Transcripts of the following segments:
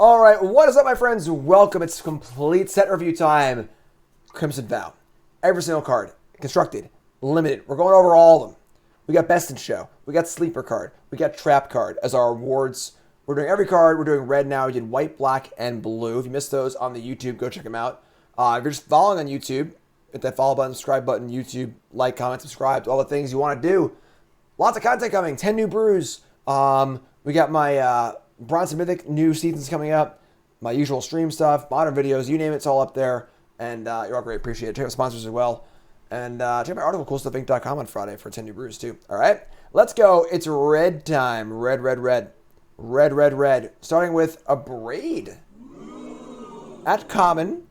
All right, what is up, my friends? Welcome. It's complete set review time. Crimson Vow. Every single card. Constructed. Limited. We're going over all of them. We got Best in Show. We got Sleeper card. We got Trap card as our awards. We're doing every card. We're doing red now. We did white, black, and blue. If you missed those on the YouTube, go check them out. If you're just following on YouTube, hit that follow button, subscribe button, YouTube, like, comment, subscribe to all the things you want to do. Lots of content coming. 10 new brews. We got my Bronze and Mythic new seasons coming up. My usual stream stuff, modern videos, you name it, it's all up there. And you're all great. Appreciate it. Check out sponsors as well. And check out my article, coolstuffinc.com on Friday for 10 new brews too. All right, let's go. It's red time. Red, red, red. Red, red, red. Starting with a Braid. At common.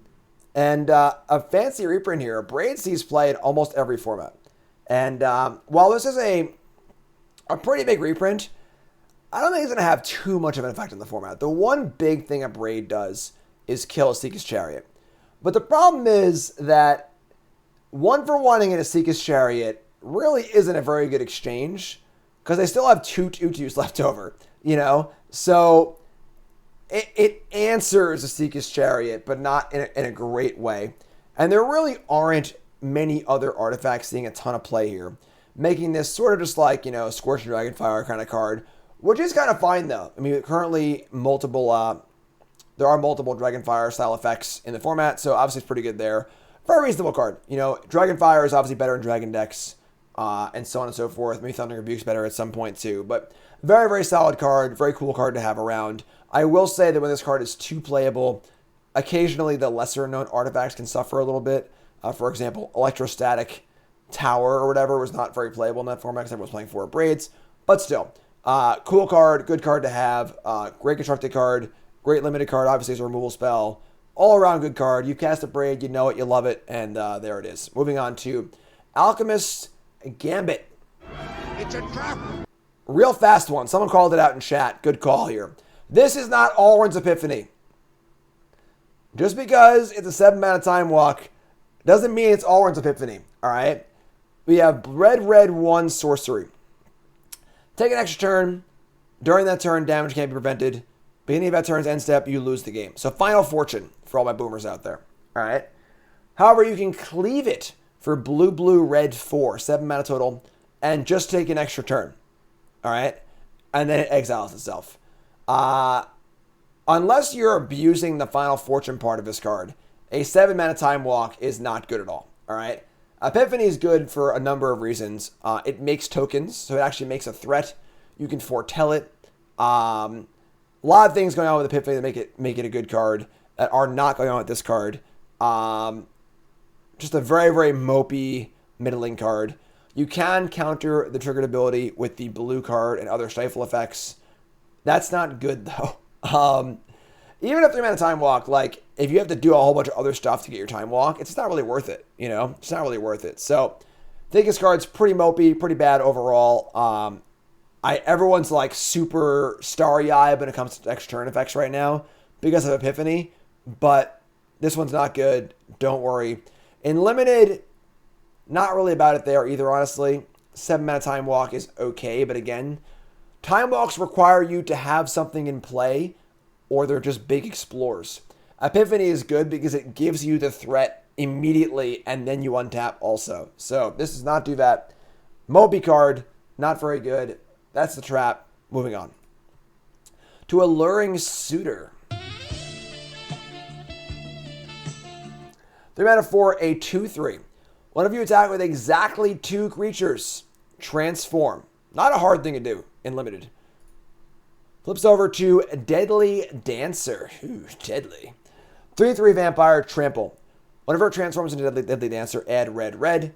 And a fancy reprint here. A Braid sees play in almost every format. And while this is a pretty big reprint, I don't think it's going to have too much of an effect on the format. The one big thing a Braid does is kill a Seeker's Chariot. But the problem is that 1-for-1ing in a Seeker's Chariot really isn't a very good exchange because they still have 2 2/2s left over, you know? So it answers a Seeker's Chariot, but not in a great way. And there really aren't many other artifacts seeing a ton of play here, making this sort of just like, you know, a Scorching Dragonfire kind of card, which is kind of fine though. I mean, currently there are multiple Dragonfire style effects in the format, so obviously it's pretty good there. Very reasonable card. You know, Dragonfire is obviously better in Dragon decks, and so on and so forth. Maybe Thundering Rebuke's better at some point too, but very, very solid card. Very cool card to have around. I will say that when this card is too playable, occasionally the lesser known artifacts can suffer a little bit. For example, Electrostatic Tower or whatever was not very playable in that format because everyone was playing 4 Braids, but still. Cool card, good card to have, great constructed card, great limited card, obviously it's a removal spell, all around good card. You cast a Braid, you know it, you love it, and there it is. Moving on to Alchemists Gambit. It's a trap! Real fast one, someone called it out in chat, good call here. This is not Alrund's Epiphany. Just because it's a 7-mana time walk doesn't mean it's Alrund's Epiphany, alright? We have red, red, 1 sorcery. Take an extra turn. During that turn, damage can't be prevented. Beginning of that turn's end step, you lose the game. So Final Fortune for all my boomers out there. All right. However, you can cleave it for blue, blue, red 4, 7 mana total, and just take an extra turn. All right. And then it exiles itself. Unless you're abusing the Final Fortune part of this card, a 7 mana time walk is not good at all. All right. Epiphany is good for a number of reasons. It makes tokens, so it actually makes a threat. You can foretell it. A lot of things going on with Epiphany that make it a good card that are not going on with this card. Just a very, very mopey middling card. You can counter the triggered ability with the blue card and other stifle effects. That's not good though. Even if 3 mana time walk, like if you have to do a whole bunch of other stuff to get your time walk, it's not really worth it. You know, it's not really worth it. So I think this card's pretty mopey, pretty bad overall. Everyone's like super starry-eyed when it comes to extra turn effects right now because of Epiphany, but this one's not good. Don't worry. In limited, not really about it there either, honestly. 7 mana time walk is okay, but again, time walks require you to have something in play, or they're just big explorers. Epiphany is good because it gives you the threat immediately, and then you untap also. So this does not do that. Moby card, not very good. That's the trap. Moving on. To Alluring Suitor. 3 mana for a 2/3. One of you attack with exactly 2 creatures. Transform. Not a hard thing to do in limited. Flips over to Deadly Dancer. Ooh, deadly. 3/3 vampire, trample. Whenever it transforms into Deadly Dancer, add red, red.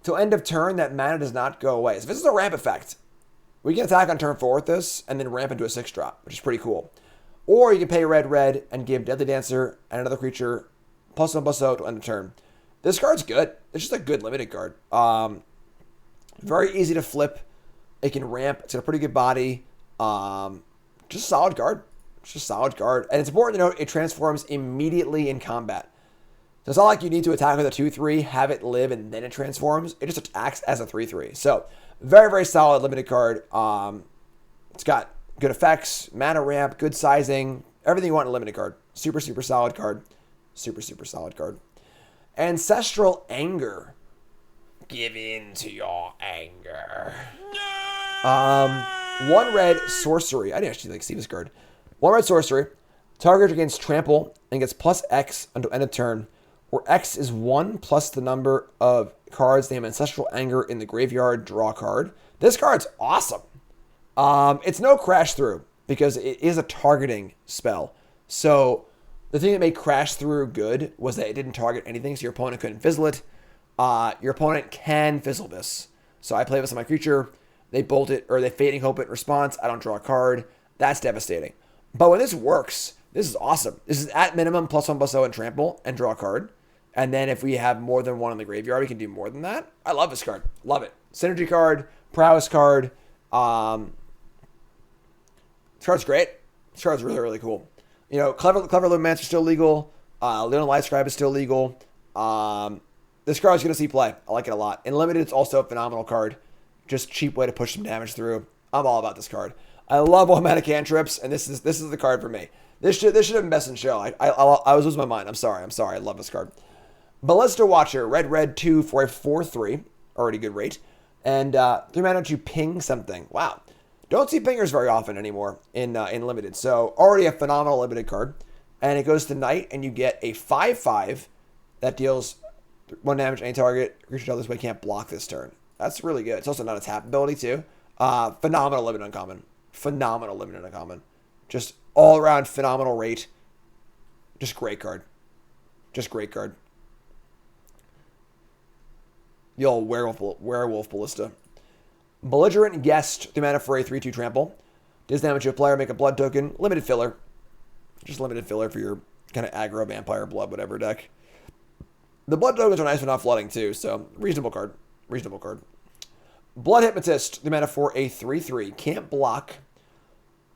Till end of turn, that mana does not go away. So this is a ramp effect. We can attack on turn 4 with this, and then ramp into a 6-drop, which is pretty cool. Or you can pay red, red, and give Deadly Dancer and another creature +1/+0 to end of turn. This card's good. It's just a good limited card. Very easy to flip. It can ramp. It's got a pretty good body. Just a solid card. It's just a solid card. And it's important to note it transforms immediately in combat. So it's not like you need to attack with a 2/3, have it live, and then it transforms. It just attacks as a 3/3. So very, very solid limited card. It's got good effects, mana ramp, good sizing, Everything you want in a limited card. Super, super solid card. Super, super solid card. Ancestral Anger. Give in to your anger. One red sorcery. I didn't actually see this card. One red sorcery. Target gains trample and gets plus X until end of turn, where X is 1 plus the number of cards named Ancestral Anger in the graveyard. Draw a card. This card's awesome. It's no crash through because it is a targeting spell. So the thing that made crash through good was that it didn't target anything, so your opponent couldn't fizzle it. Your opponent can fizzle this. So I play this on my creature. They bolt it or they fading hope it in response. I don't draw a card. That's devastating. But when this works, this is awesome. This is at minimum +1/+0 and trample and draw a card. And then if we have more than one in the graveyard, we can do more than that. I love this card. Love it. Synergy card, prowess card. This card's great. This card's really, really cool. You know, Clever Luminance is still legal. Leonel Lightscribe is still legal. This card is going to see play. I like it a lot. In Limited, it's also a phenomenal card. Just cheap way to push some damage through. I'm all about this card. I love automatic cantrips, and this is the card for me. This should have been best in show. I was losing my mind. I'm sorry. I love this card. Ballista Watcher, red 2 for a 4/3. Already good rate. And 3 mana to ping something. Wow. Don't see pingers very often anymore in Limited. So already a phenomenal Limited card. And it goes to Night, and you get a 5/5 that deals 1 damage to any target. Creature dealt this way can't block this turn. That's really good. It's also not a tap ability too. Phenomenal Limited uncommon. Phenomenal Limited uncommon. Just all around phenomenal rate. Just great card. Just great card. The old werewolf ballista. Belligerent Guest, 3 mana for a 3/2 trample. Does damage to a player, make a blood token. Limited filler. Just limited filler for your kind of aggro, vampire, blood, whatever deck. The blood tokens are nice for not flooding too, so reasonable card. Reasonable card. Blood Hypnotist, 3 mana for a 3/3. Can't block.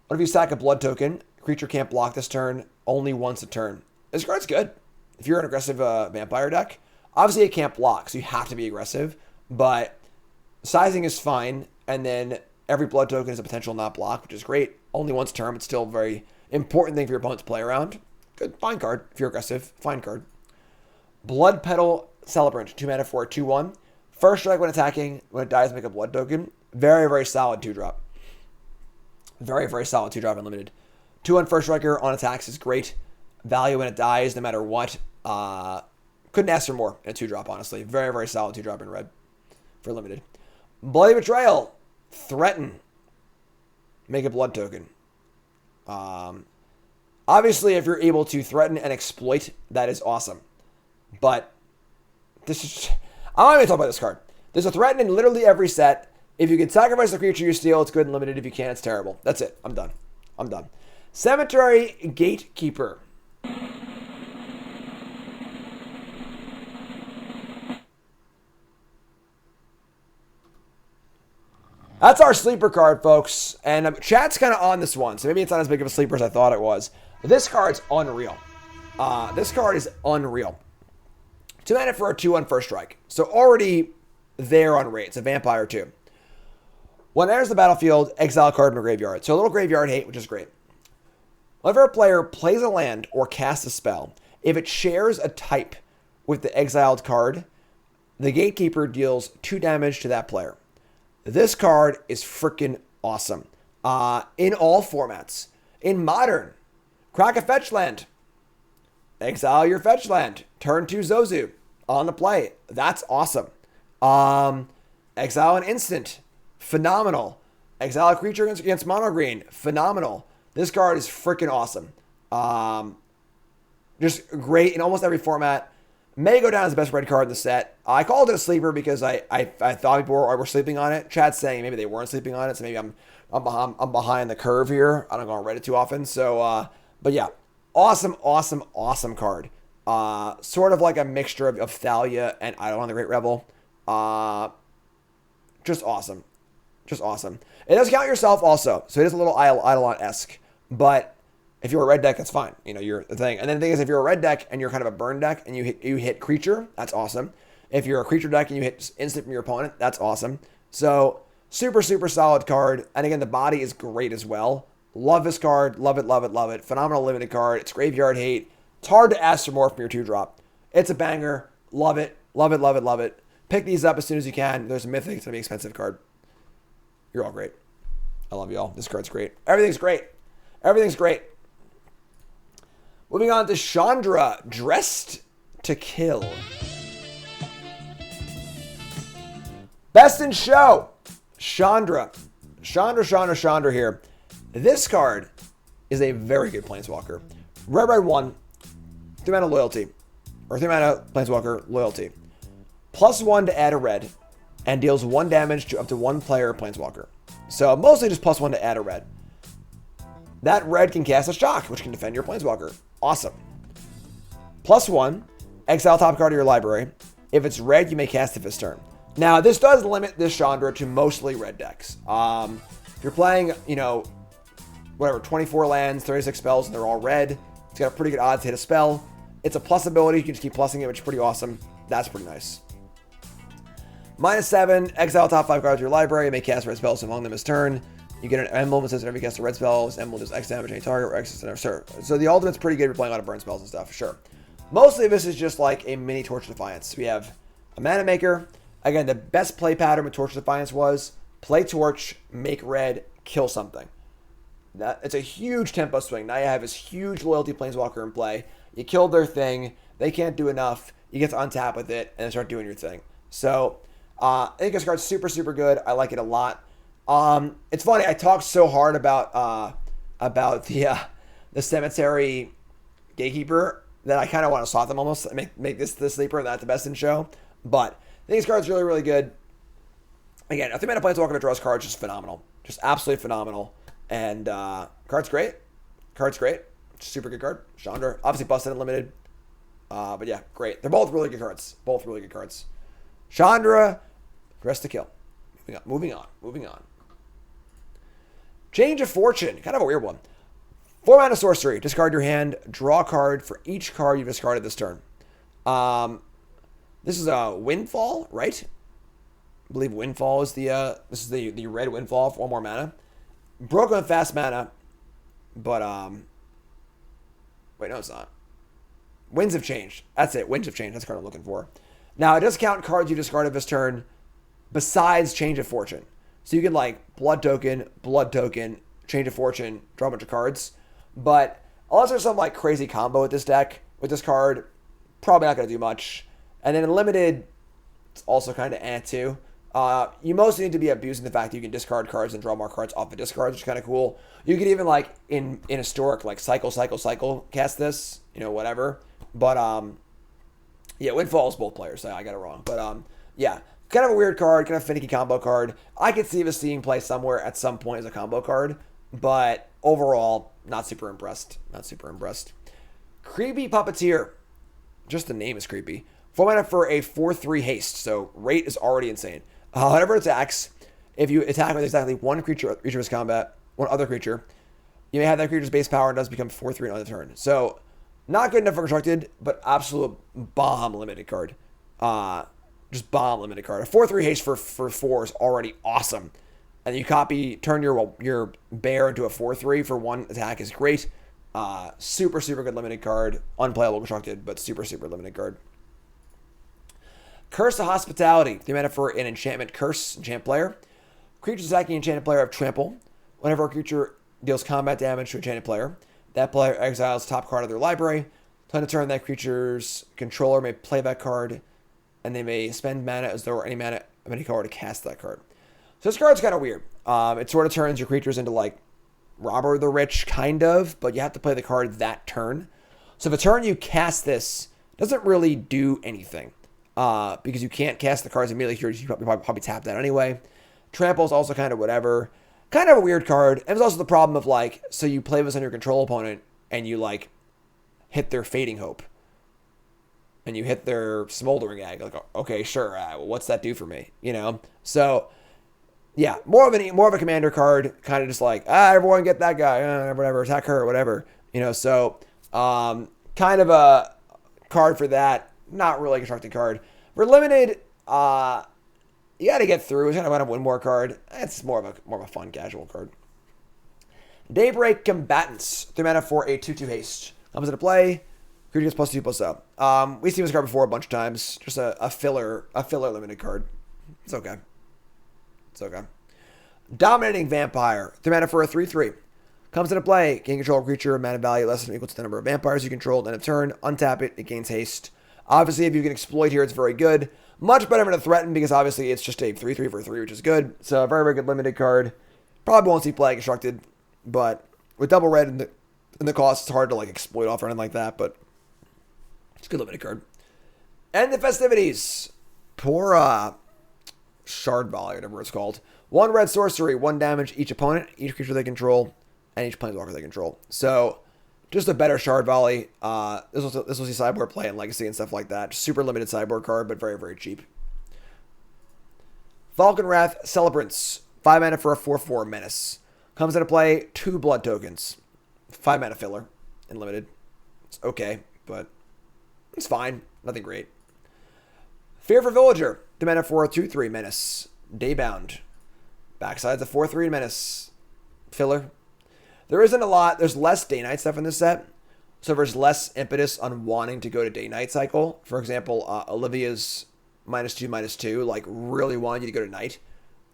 What if you sack a blood token? Creature can't block this turn, only once a turn. This card's good. If you're an aggressive vampire deck, obviously it can't block, so you have to be aggressive, but sizing is fine, and then every blood token is a potential not block, which is great. Only once a turn, but still a very important thing for your opponent to play around. Good, fine card. If you're aggressive, fine card. Bloodpetal Celebrant, 2 mana for a 2/1. First strike when attacking. When it dies, make a blood token. Very, very solid 2-drop. Very, very solid 2-drop unlimited. 2/1 first striker on attacks is great. Value when it dies, no matter what. Couldn't ask for more in a 2-drop, honestly. Very, very solid 2-drop in red for limited. Bloody Betrayal. Threaten. Make a blood token. Obviously, if you're able to threaten and exploit, that is awesome. But this is... I'm not even talking about this card. There's a threaten in literally every set. If you can sacrifice the creature you steal, it's good and limited. If you can't, it's terrible. That's it. I'm done. Cemetery Gatekeeper. That's our sleeper card, folks. And chat's kind of on this one, so maybe it's not as big of a sleeper as I thought it was. But this card's unreal. This card is unreal. 2 mana for a 2/1 first strike. So already there on rate. It's a vampire too. When it enters the battlefield, exile a card from a graveyard. So a little graveyard hate, which is great. Whenever a player plays a land or casts a spell, if it shares a type with the exiled card, the Gatekeeper deals 2 damage to that player. This card is freaking awesome. In all formats. In Modern, crack a fetch land. Exile your fetch land. Turn 2 Zozu on the play. That's awesome. Exile an instant. Phenomenal. Exile a creature against mono green. Phenomenal. This card is freaking awesome. Just great in almost every format. May go down as the best red card in the set. I called it a sleeper because I thought people were sleeping on it. Chat's saying maybe they weren't sleeping on it, so maybe I'm behind the curve here. I don't go on Reddit too often. So, but yeah, awesome card. Sort of like a mixture of Thalia and Eidolon the Great Rebel. Just awesome. It does count yourself also, so it is a little Eidolon-esque. But if you're a red deck, that's fine. You know, you're the thing. And then the thing is, if you're a red deck and you're kind of a burn deck and you hit creature, that's awesome. If you're a creature deck and you hit instant from your opponent, that's awesome. So super solid card. And again, the body is great as well. Love this card. Love it, love it, love it. Phenomenal limited card. It's graveyard hate. It's hard to ask for more from your 2-drop. It's a banger. Love it. Love it, love it, love it. Pick these up as soon as you can. There's a Mythic. It's going to be an expensive card. You're all great. I love you all. This card's great. Everything's great. Everything's great. Moving on to Chandra, Dressed to Kill. Best in show. Chandra. Chandra here. This card is a very good Planeswalker. Red 1, 3 mana loyalty. Or 3 mana Planeswalker loyalty. +1 to add a red. And deals 1 damage to up to 1 player Planeswalker. So mostly just +1 to add a red. That red can cast a shock, which can defend your Planeswalker. Awesome. +1, exile top card of your library. If it's red, you may cast it this turn. Now, this does limit this Chandra to mostly red decks. If you're playing, 24 lands, 36 spells, and they're all red, it's got pretty good odds to hit a spell. It's a plus ability. You can just keep plussing it, which is pretty awesome. That's pretty nice. -7, exile top 5 cards of your library. You may cast red spells among them this turn. You get an emblem that says whenever you cast a red spell, this emblem does X damage to any target or X. Sure. So the ultimate's pretty good if you're playing a lot of burn spells and stuff, sure. Mostly this is just like a mini Torch of Defiance. We have a mana maker. Again, the best play pattern with Torch of Defiance was play Torch, make red, kill something. It's a huge tempo swing. Now you have this huge loyalty Planeswalker in play. You killed their thing. They can't do enough. You get to untap with it and then start doing your thing. So I think this card's super, super good. I like it a lot. It's funny. I talked so hard about the Cemetery Gatekeeper that I kind of want to swap them almost. Make this the sleeper, not the best in show. But I think this card's really, really good. Again, a 3 mana Planeswalker that draws cards is just phenomenal. Just absolutely phenomenal. And card's great. Super good card. Chandra, obviously busted and limited. But yeah, great. They're both really good cards. Both really good cards. Chandra, Dressed to Kill. Moving on. Change of Fortune. Kind of a weird one. 4 mana sorcery. Discard your hand. Draw a card for each card you've discarded this turn. This is a Windfall, right? I believe Windfall is the red Windfall for 1 more mana. Broken with fast mana, but wait, no, it's not. Winds have changed. That's it. Winds have changed. That's the card I'm looking for. Now it does count cards you discarded this turn, besides Change of Fortune. So you can like blood token, Change of Fortune, draw a bunch of cards. But unless there's some like crazy combo with this deck, with this card, probably not going to do much. And then in limited, it's also kind of too. You mostly need to be abusing the fact that you can discard cards and draw more cards off the discards, which is kind of cool. You could even like in historic like cycle cast this, whatever. But yeah, Windfall is both players. So I got it wrong. But yeah, kind of a weird card, kind of finicky combo card. I could see this seeing play somewhere at some point as a combo card, but overall, not super impressed. Creepy Puppeteer. Just the name is creepy. 4 mana for a 4/3 haste, so rate is already insane. Whenever it attacks, if you attack with exactly one creature of this combat, one other creature, you may have that creature's base power and does become 4/3 on the turn. So, not good enough for constructed, but absolute bomb limited card. Just bomb limited card. A 4/3 haste for 4 is already awesome. And you turn your bear into a 4/3 for 1 attack is great. Super, super good limited card. Unplayable constructed, but super, super limited card. Curse of Hospitality. 3 mana for an enchantment curse. Enchant player. Creatures attacking enchanted player have trample. Whenever a creature deals combat damage to enchanted player, that player exiles top card of their library. Turn to turn, that creature's controller may play that card, and they may spend mana as though any mana of any color to cast that card. So this card's kind of weird. It sort of turns your creatures into like Robber the Rich, kind of, but you have to play the card that turn. So the turn you cast this doesn't really do anything. Because you can't cast the cards immediately. You probably tap that anyway. Trample is also kind of whatever. Kind of a weird card. And there's also the problem of like, so you play this on your control opponent and you like hit their Fading Hope. And you hit their Smoldering Egg. Like, okay, sure. What's that do for me? So yeah, more of a commander card. Kind of just like, everyone get that guy. Whatever, attack her, whatever. So kind of a card for that. Not really a constructed card. For limited, you got to get through. It's kind of a win more card. It's more of a fun casual card. Daybreak Combatants. 3 mana for a 2/2 haste. Comes into play. Creature gets +2/+0. We've seen this card before a bunch of times. Just a filler limited card. It's okay. It's okay. Dominating Vampire. 3 mana for a 3/3. Comes into play. Gain control of creature. Mana value less than or equal to the number of vampires you control. End of turn. Untap it. It gains haste. Obviously, if you can exploit here, it's very good. Much better than a threaten because obviously it's just a 3/3 for 3, which is good. So a very, very good limited card. Probably won't see play constructed, but with double red in the cost, it's hard to like exploit off or anything like that. But it's a good limited card. And the festivities. Poor Shard Volley, whatever it's called. 1 red sorcery, 1 damage each opponent, each creature they control, and each Planeswalker they control. So just a better Shard Volley. This will see sideboard play and Legacy and stuff like that. Super limited sideboard card, but very, very cheap. Falconrath Celebrants. 5 mana for a 4/4 menace. Comes into play, 2 blood tokens. 5 mana filler and limited. It's okay, but it's fine. Nothing great. Fearful Villager. 2 mana for a 2/3 menace. Daybound. Backside's a 4/3 menace. Filler. There isn't a lot. There's less day-night stuff in this set. So there's less impetus on wanting to go to day-night cycle. For example, Olivia's -2/2, like really wanted you to go to night.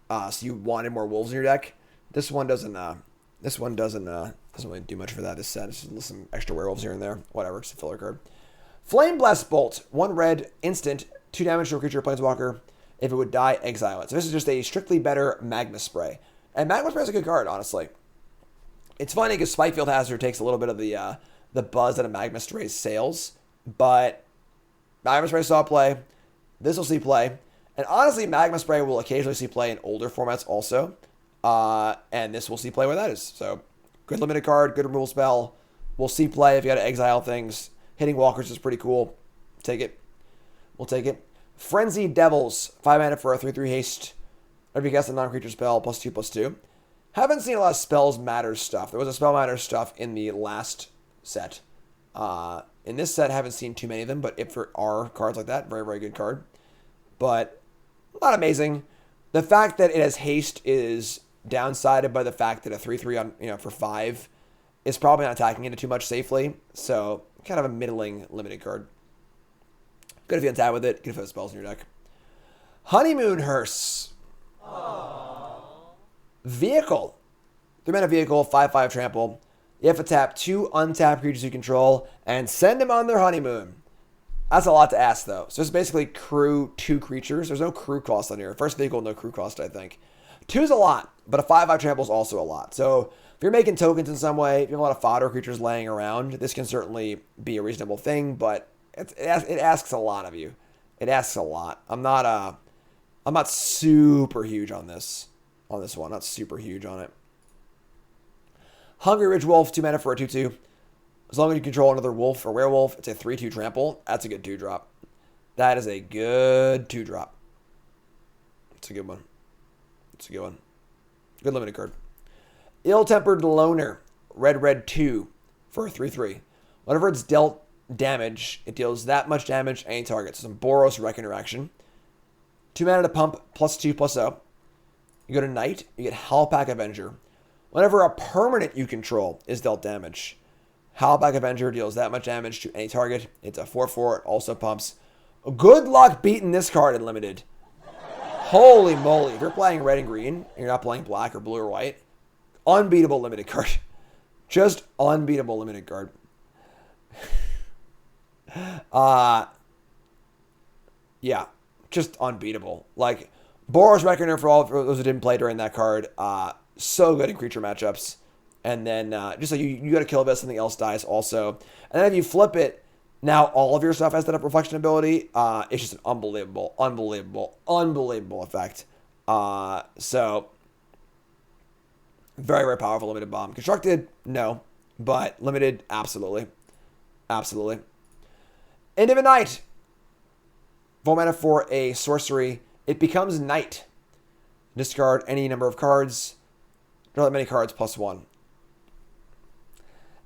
So you wanted more wolves in your deck. This one doesn't really do much for that. This set is just some extra werewolves here and there. Whatever, it's a filler card. Flame Blast Bolt. 1 red, instant, 2 damage to a creature or Planeswalker. If it would die, exile it. So this is just a strictly better Magma Spray. And Magma Spray is a good card, honestly. It's funny because Spikefield Hazard takes a little bit of the buzz out of Magma Spray's sails. But Magma Spray saw play. This will see play. And honestly, Magma Spray will occasionally see play in older formats also. And this will see play where that is. So, good limited card, good removal spell. We'll see play if you got to exile things. Hitting walkers is pretty cool. Take it. We'll take it. Frenzied Devils. 5 mana for a 3/3 haste. Every cast a non-creature spell, +2/+2. Haven't seen a lot of spells matter stuff. There was a spell matter stuff in the last set. In this set, I haven't seen too many of them, but if there are cards like that, very, very good card. But not amazing. The fact that it has haste is downsided by the fact that a 3/3 on for 5 is probably not attacking into too much safely. So kind of a middling limited card. Good if you untap with it. Good if you have spells in your deck. Honeymoon Hearse. Aww. Vehicle. 3 mana vehicle, 5/5 trample. You have to tap 2 untapped creatures you control and send them on their honeymoon. That's a lot to ask, though. So it's basically crew 2 creatures. There's no crew cost on here. First vehicle, no crew cost, I think. 2 is a lot, but a 5/5 trample is also a lot. So if you're making tokens in some way, if you have a lot of fodder creatures laying around, this can certainly be a reasonable thing, but it asks a lot of you. It asks a lot. I'm not super huge on this one. Not super huge on it. Hungry Ridge Wolf, 2 mana for a 2/2. As long as you control another wolf or werewolf, it's a 3/2 trample. That's a good 2-drop. That is a good 2-drop. It's a good one. It's a good one. Good limited card. Ill-Tempered Loner. Red 2 for a 3/3. Whenever it's dealt damage, it deals that much damage to any target. So some Boros Reckoner action. 2 mana to pump, +2/+0. You go to Night, you get Howlpack Avenger. Whenever a permanent you control is dealt damage, Howlpack Avenger deals that much damage to any target. It's a 4/4. It also pumps. Good luck beating this card in limited. Holy moly. If you're playing red and green, and you're not playing black or blue or white, unbeatable limited card. Just unbeatable limited card. Yeah. Just unbeatable. Like, Boros Reckoner, for those who didn't play during that card, so good in creature matchups. And then just like you got to kill it, but something else dies also. And then if you flip it, now all of your stuff has that reflection ability. It's just an unbelievable effect. So very, very powerful limited bomb. Constructed, no. But limited, absolutely. Absolutely. End of a Night. 4 mana for a sorcery. It becomes night. Discard any number of cards. Draw that many cards, +1.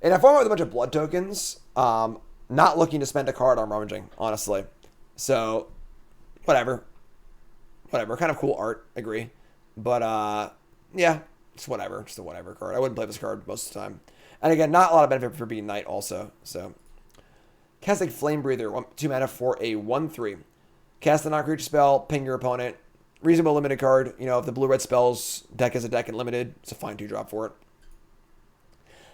In a format with a bunch of blood tokens, not looking to spend a card on rummaging, honestly. So, whatever. Kind of cool art, agree. But, yeah, Just whatever. Just a whatever card. I wouldn't play this card most of the time. And again, not a lot of benefit for being Knight also. So, cast like Flame Breather, 2 mana for a 1/3. Cast a non-creature spell, ping your opponent. Reasonable limited card. You know, if the blue-red spells deck is a deck and limited, it's a fine 2-drop for it.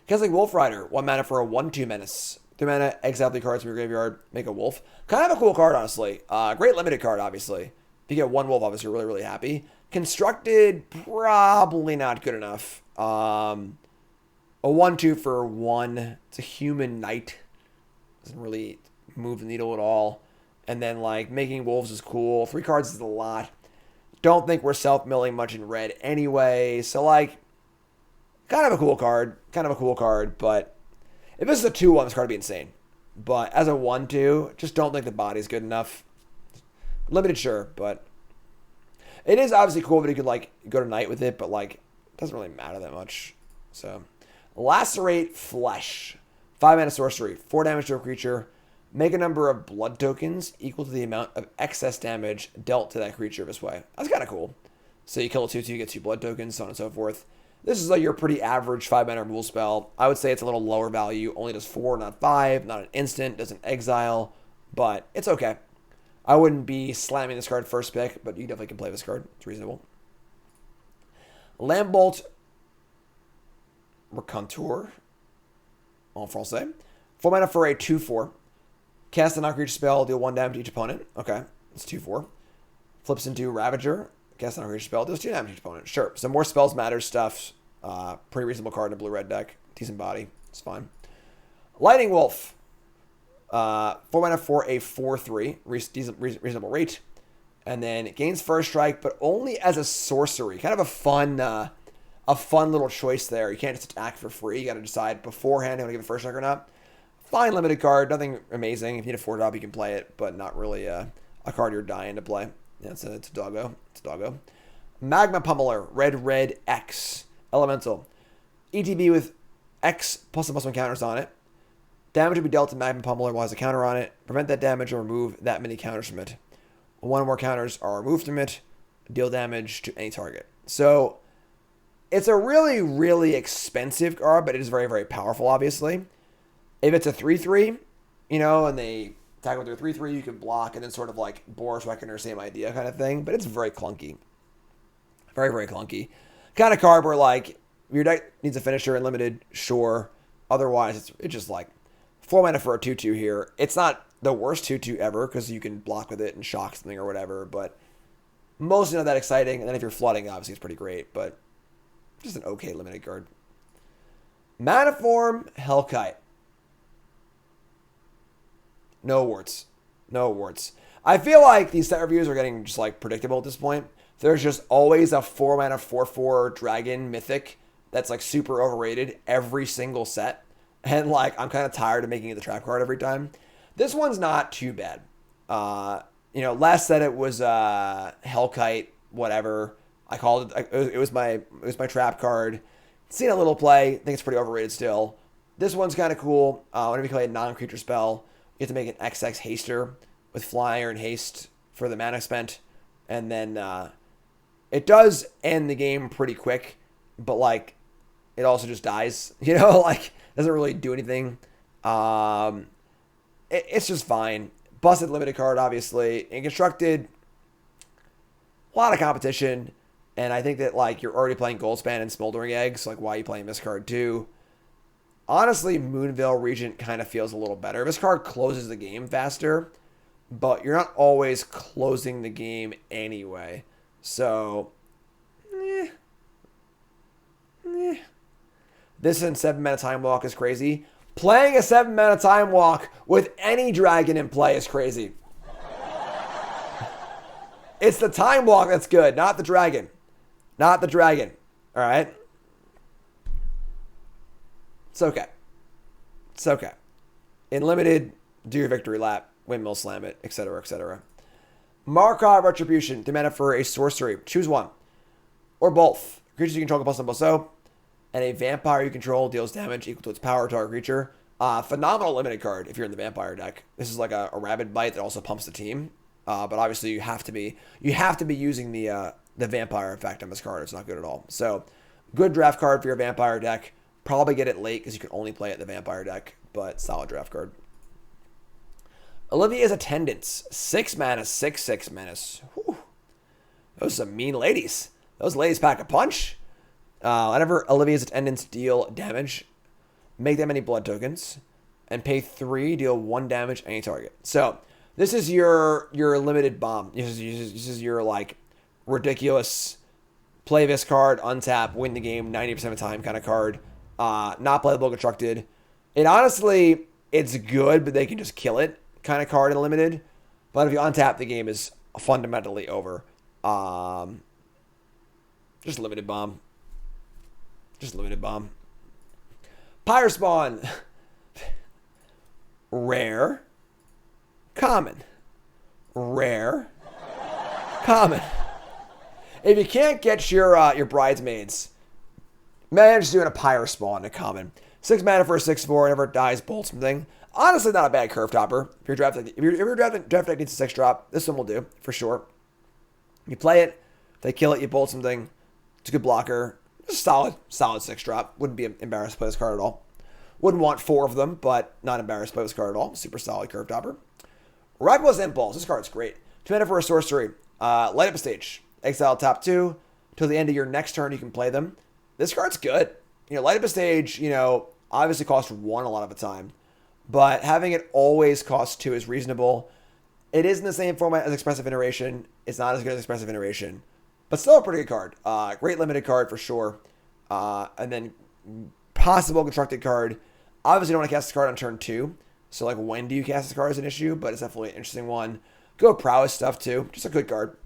Cast like Wolf Rider, 1 mana for a 1/2 menace. 3 mana, exile 3 cards from your graveyard, make a wolf. Kind of a cool card, honestly. Great limited card, obviously. If you get 1 wolf, obviously, you're really, really happy. Constructed, probably not good enough. A 1/2 for 1. It's a human knight. Doesn't really move the needle at all. And then, like, making wolves is cool. 3 cards is a lot. Don't think we're self-milling much in red anyway. So, like, kind of a cool card. Kind of a cool card. But if this is a 2/1, this card would be insane. But as a 1/2, just don't think the body's good enough. Limited, sure. But it is obviously cool that you could, like, go to Knight with it. But, like, it doesn't really matter that much. So, Lacerate Flush. 5 mana sorcery. 4 damage to a creature. Make a number of blood tokens equal to the amount of excess damage dealt to that creature this way. That's kind of cool. So you kill a 2/2, you get 2 blood tokens, so on and so forth. This is like your pretty average 5 mana removal spell. I would say it's a little lower value. Only does 4, not 5. Not an instant. Doesn't exile. But it's okay. I wouldn't be slamming this card first pick, but you definitely can play this card. It's reasonable. Lambolt Recontour en français. 4 mana for a 2/4. Cast a non-creature spell, deal 1 damage to each opponent. Okay, it's 2/4. Flips into Ravager. Cast a non-creature spell, deals 2 damage to each opponent. Sure, some more spells matter stuff. Pretty reasonable card in a blue-red deck. Decent body, it's fine. Lightning Wolf. 4 mana for a 4/3. Reasonable rate. And then it gains first strike, but only as a sorcery. Kind of a fun little choice there. You can't just attack for free. You got to decide beforehand if you want to give it first strike or not. Fine limited card, nothing amazing. If you need a 4-drop, you can play it, but not really a card you're dying to play. Yeah, it's a doggo. It's a doggo. Magma Pummeller, red X. Elemental. ETB with X +1/+1 counters on it. Damage will be dealt to Magma Pummeller while it has a counter on it. Prevent that damage or remove that many counters from it. 1 or more counters are removed from it. Deal damage to any target. So, it's a really, really expensive card, but it is very, very powerful, obviously. If it's a 3/3, you know, and they attack with their 3/3, you can block and then sort of like Boris Reckoner, same idea kind of thing. But it's very clunky. Very, very clunky. Kind of card where like your deck needs a finisher and limited, sure. Otherwise, it's just like 4 mana for a 2/2 here. It's not the worst 2/2 ever because you can block with it and shock something or whatever. But mostly not that exciting. And then if you're flooding, obviously it's pretty great. But just an okay limited card. Manaform Hellkite. No awards. No awards. I feel like these set reviews are getting just like predictable at this point. There's just always a 4 mana 4/4 dragon mythic that's like super overrated every single set. And like I'm kind of tired of making it the trap card every time. This one's not too bad. You know, last set it was Hellkite, whatever. I called it. It was my trap card. Seen a little play. Think it's pretty overrated still. This one's kind of cool. Whenever you play a non-creature spell, you have to make an XX haster with flyer and haste for the mana spent. And then it does end the game pretty quick, but like it also just dies. You know, like doesn't really do anything. It's just fine. Busted limited card, obviously. And constructed, a lot of competition. And I think that like you're already playing Goldspan and Smoldering Eggs. Like why are you playing this card too? Honestly, Moonveil Regent kind of feels a little better. This card closes the game faster, but you're not always closing the game anyway. So, This and 7 mana Time Walk is crazy. Playing a 7 mana Time Walk with any dragon in play is crazy. It's the Time Walk that's good, not the dragon. Not the dragon. All right? It's okay. It's okay. In limited, do your victory lap, windmill slam it, etc., etc. Markov Retribution, 3 mana for a sorcery. Choose one. Or both. Creatures you control can plus one plus so. And a vampire you control deals damage equal to its power to our creature. Phenomenal limited card if you're in the vampire deck. This is like a rabid bite that also pumps the team. But obviously you have to be using the vampire effect on this card. It's not good at all. So Good draft card for your vampire deck. Probably get it late because you can only play it in the vampire deck, but solid draft card. Olivia's Attendance. 6 mana, 6/6 menace. Whew. Those are some mean ladies. Those ladies pack a punch. Whenever Olivia's Attendance deal damage, make them any blood tokens, and pay 3, deal 1 damage any target. So this is your limited bomb. This is your like ridiculous play this card, untap, win the game 90% of the time kind of card. Not playable constructed. It honestly, it's good, but they can just kill it kind of card in limited. But if you untap, the game is fundamentally over. Just limited bomb. Just limited bomb. Pyre Spawn. Rare. Common. Rare. Common. If you can't get your bridesmaids, manage doing a Pyre Spawn in common. 6 mana for a 6/4. Whenever it dies, bolt something. Honestly, not a bad curve topper. If you're drafting, if your draft deck needs a 6 drop, this one will do for sure. You play it, they kill it, you bolt something. It's a good blocker. It's a solid 6 drop. Wouldn't be embarrassed to play this card at all. Wouldn't want 4 of them, but not embarrassed to play this card at all. Super solid curve topper. Reckless Impulse. This card's great. 2 mana for a sorcery. Light up a stage. Exile top 2. Till the end of your next turn, you can play them. This card's good. Light up a stage, obviously costs 1 a lot of the time. But having it always cost 2 is reasonable. It is in the same format as Expressive Iteration. It's not as good as Expressive Iteration. But still a pretty good card. Great limited card for sure. And then possible constructed card. Obviously, you don't want to cast this card on turn 2. So, like, when do you cast this card is an issue, but it's definitely an interesting one. Go prowess stuff, too. Just a good card.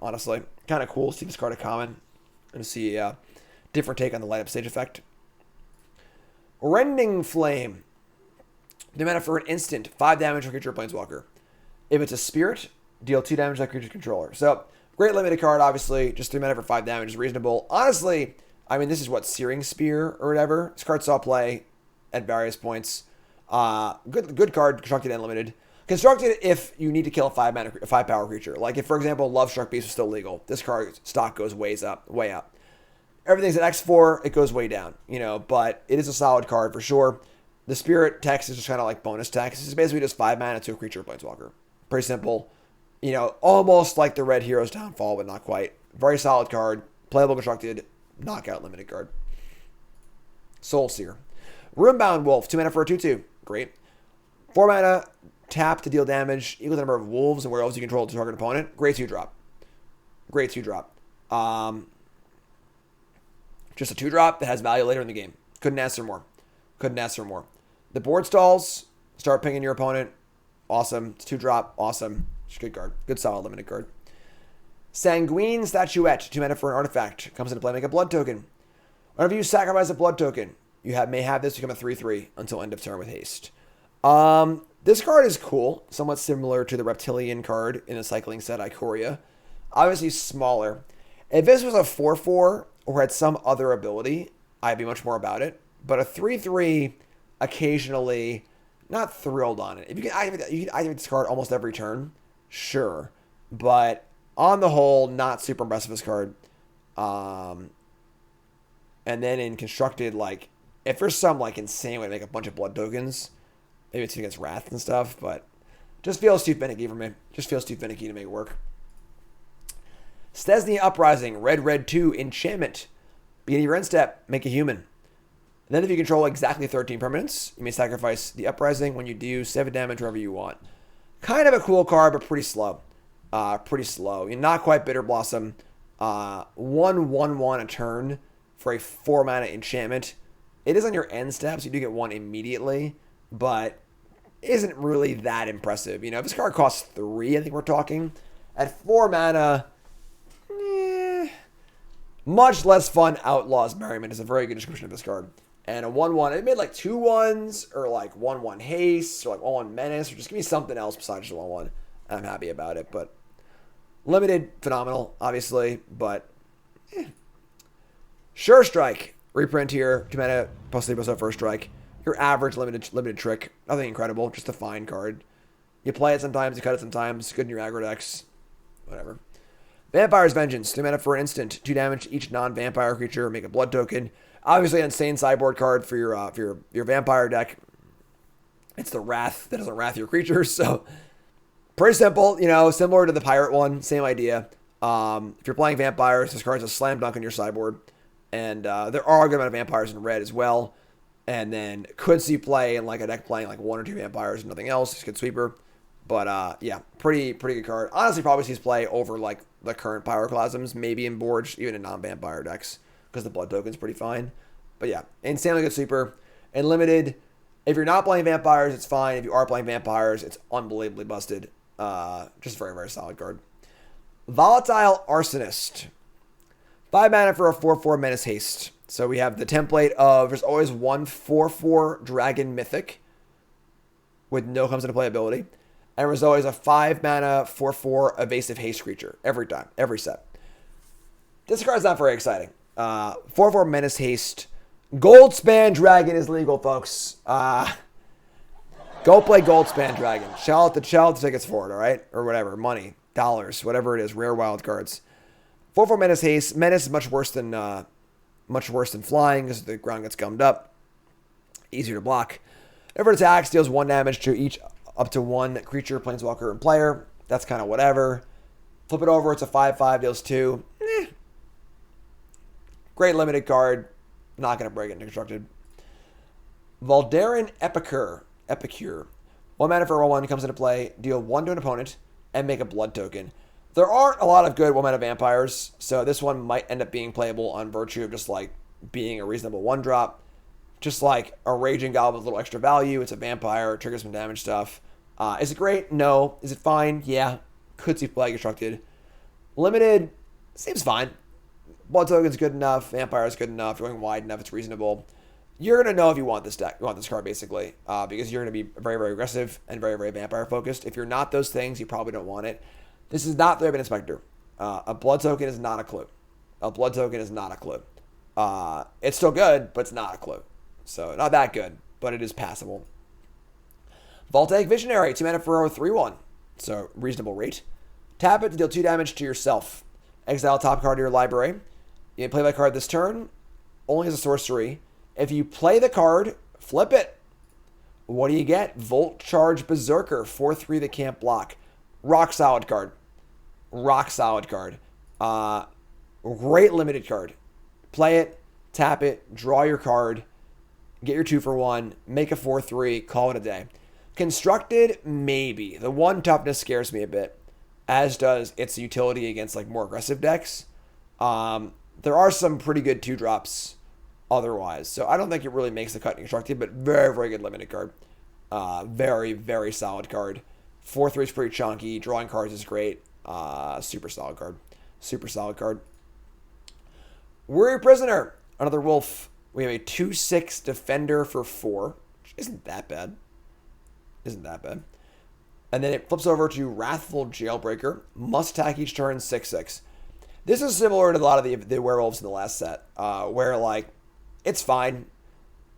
Honestly. Kind of cool to see this card a common and to see a different take on the light up stage effect. Rending Flame. No mana for an instant. 5 damage for creature Planeswalker. If it's a spirit, deal 2 damage to that creature's controller. So, great limited card, obviously. Just 3 mana for 5 damage is reasonable. Honestly, I mean, this is what, Searing Spear or whatever. This card saw play at various points. Good card, constructed and limited. Constructed if you need to kill a 5 power creature. Like if, for example, Love Struck Beast was still legal. This card stock goes way up. Everything's at X4, it goes way down, but it is a solid card for sure. The Spirit text is just kind of like bonus text. It's basically just 5 mana to a creature Planeswalker. Pretty simple. Almost like the Red Hero's Downfall, but not quite. Very solid card. Playable constructed. Knockout limited card. Soulseer. Roombound Wolf. 2 mana for a 2/2. Great. 4 mana. Tap to deal damage. Equal the number of wolves and werewolves you control to target opponent. Great 2-drop. Just a 2-drop that has value later in the game. Couldn't ask for more. The board stalls. Start pinging your opponent. Awesome. It's 2-drop. Awesome. It's a good card. Good solid limited card. Sanguine Statuette. 2 mana for an artifact. Comes into play, make a blood token. Whenever you sacrifice a blood token, you may have this become a 3/3 until end of turn with haste. This card is cool. Somewhat similar to the Reptilian card in the cycling set Ikoria. Obviously smaller. If this was a 4/4 or had some other ability, I'd be much more about it. But a 3/3, occasionally, not thrilled on it. If you can activate this card almost every turn, sure. But on the whole, not super impressive this card. And then in constructed, like, if there's some like insane way to make a bunch of blood tokens, maybe it's against Wrath and stuff, but just feels too finicky for me. Just feels too finicky to make it work. Stesny Uprising, red 2, enchantment. Beginning of your end step, make a human. And then if you control exactly 13 permanents, you may sacrifice the Uprising. When you do, 7 damage wherever you want. Kind of a cool card, but pretty slow. You're not quite Bitter Blossom. 1/1/1 a turn for a 4 mana enchantment. It is on your end step, so you do get 1 immediately, but isn't really that impressive. If this card costs 3, I think we're talking. At 4 mana, much less fun. Outlaws Merriment is a very good description of this card. And a 1/1, it made like 2 1s, or like 1/1 haste, or like 1/1 menace, or just give me something else besides just 1/1. I'm happy about it, but limited, phenomenal, obviously, but Sure Strike, reprint here, 2 mana, plus first strike. Your average limited trick, nothing incredible, just a fine card. You play it sometimes, you cut it sometimes, good in your aggro decks, whatever. Vampire's Vengeance, 2 mana for an instant, 2 damage to each non-vampire creature, make a blood token. Obviously, an insane sideboard card for your vampire deck. It's the Wrath that doesn't wrath your creatures, so pretty simple, similar to the Pirate one, same idea. If you're playing vampires, this card's a slam dunk on your sideboard. And there are a good amount of vampires in red as well. And then could see play in like a deck playing like 1 or 2 vampires and nothing else. It's a good sweeper. But yeah, pretty good card. Honestly, probably sees play over like the current Pyroclasms, maybe in boards, even in non-vampire decks, because the blood token's pretty fine. But yeah, insanely good sweeper. And limited, if you're not playing vampires, it's fine. If you are playing vampires, it's unbelievably busted. Just very, very solid card. Volatile Arsonist. 5 mana for a 4/4 Menace Haste. So we have the template of there's always one 4/4 Dragon Mythic with no comes into play ability. And there's always a 5 mana 4/4 Evasive Haste creature every time, every set. This card's not very exciting. 4/4 Menace Haste. Goldspan Dragon is legal, folks. Go play Goldspan Dragon. Shell out the tickets for it, all right? Or whatever, money, dollars, whatever it is, rare wild cards. 4/4 Menace Haste. Menace is much worse than flying because the ground gets gummed up. Easier to block. Every attack deals 1 damage to each up to 1 creature, planeswalker, and player. That's kind of whatever. Flip it over, it's a 5/5, deals 2. Great limited card. Not going to break it into constructed. Valdarin Epicure. 1 mana for a 1 comes into play. Deal 1 to an opponent and make a blood token. There aren't a lot of good 1 mana vampires, so this one might end up being playable on virtue of just like being a reasonable 1-drop. Just like a Raging Goblin with a little extra value. It's a vampire, triggers some damage stuff. Is it great? No. Is it fine? Yeah. Could see play constructed. Limited seems fine. Blood token's good enough. Vampire is good enough. You're going wide enough. It's reasonable. You're going to know if you want this deck. You want this card, basically. Because you're going to be very, very aggressive and very, very vampire focused. If you're not those things, you probably don't want it. This is not the Raven Inspector. A blood token is not a clue. A blood token is not a clue. It's still good, but it's not a clue. So, not that good, but it is passable. Voltaic Visionary, 2 mana for a 3/1. So, reasonable rate. Tap it to deal 2 damage to yourself. Exile top card of your library. You play that card this turn, only as a sorcery. If you play the card, flip it. What do you get? Volt Charge Berserker, 4/3 that can't block. Rock solid card. Rock solid card. Great limited card. Play it, tap it, draw your card, get your 2 for 1, make a 4/3, call it a day. Constructed, maybe. The 1 toughness scares me a bit, as does its utility against like more aggressive decks. There are some pretty good 2-drops otherwise, so I don't think it really makes the cut in constructed, but very, very good limited card. Very, very solid card. 4/3 is pretty chunky. Drawing cards is great. Super solid card. Super solid card. Weary Prisoner. Another wolf. We have a 2/6 defender for 4. Which isn't that bad. Isn't that bad. And then it flips over to Wrathful Jailbreaker. Must attack each turn, 6/6. This is similar to a lot of the werewolves in the last set. Where like, it's fine.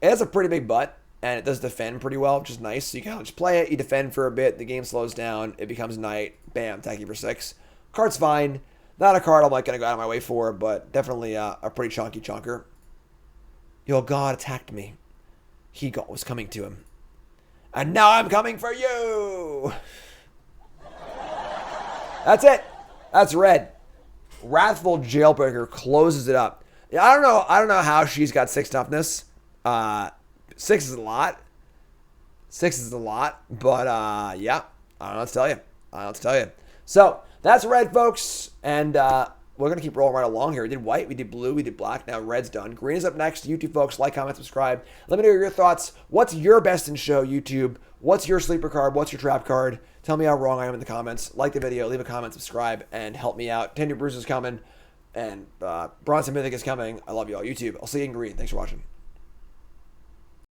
It has a pretty big butt. And it does defend pretty well, which is nice. So you kind of just play it, you defend for a bit, the game slows down, it becomes night, bam, attack for 6. Card's fine. Not a card I'm like going to go out of my way for, but definitely a pretty chunky chunker. Your god attacked me. He was coming to him. And now I'm coming for you! That's it. That's red. Wrathful Jailbreaker closes it up. Yeah, I don't know how she's got 6 toughness. 6 is a lot. 6 is a lot. But, yeah. I don't know what to tell you. I don't know what to tell you. So, that's red, folks. And we're going to keep rolling right along here. We did white, we did blue, we did black. Now red's done. Green is up next. YouTube, folks. Like, comment, subscribe. Let me know your thoughts. What's your best in show, YouTube? What's your sleeper card? What's your trap card? Tell me how wrong I am in the comments. Like the video. Leave a comment, subscribe, and help me out. Tender Bruce is coming. And Bronze Mythic is coming. I love you all. YouTube. I'll see you in green. Thanks for watching.